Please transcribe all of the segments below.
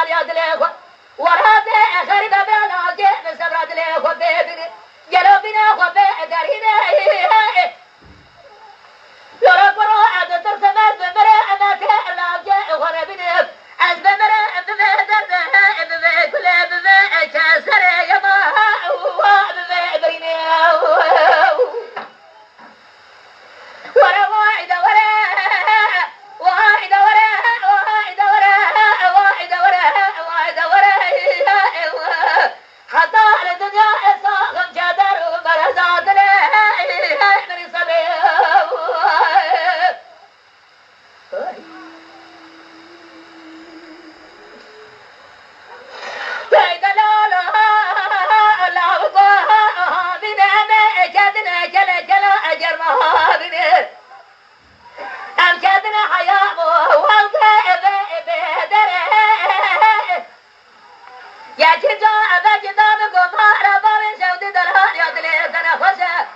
يا دليخو وراد خرب بلاجي بسبرا دليخو بيبني جلو بنا خو بقدرينا يا برو عد ترسمت بمرا أمك لاجي وربني از بمرا بمدر كل كسر يا ما بمبرينا ورا واحد ورا واحد ورا واحد ورا واحد ورا واحد ورا حتى على الدنيا ساقم جدر ومرزاد له من صبي يا جدو أبا جدو بقوم ربا من شود درهان يا دلي دنا خوشة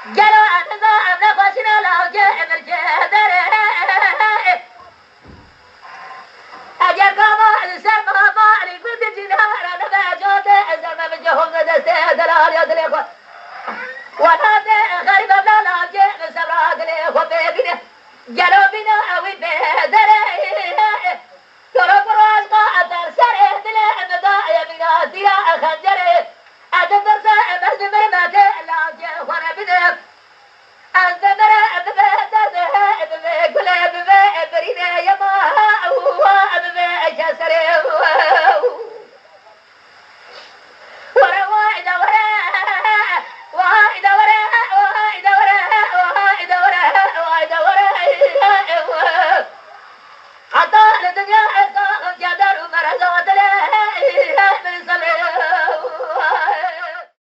جلو أنا خوشنا لو جاء مرجع أجر قاما السر ما علي كنت جنار أنا بجود السر ما بجهم دسته درهان يا دلي خو وانا غريب بلا لا جاء مسرا دلي خو بيبنا جلو بنا أوي بدره ترى براس قادر سر دلي ديا خنجره أدبر سأمر مرمات لا جه وانا بدم أدبر كل برينا يا ما هو أبى جسره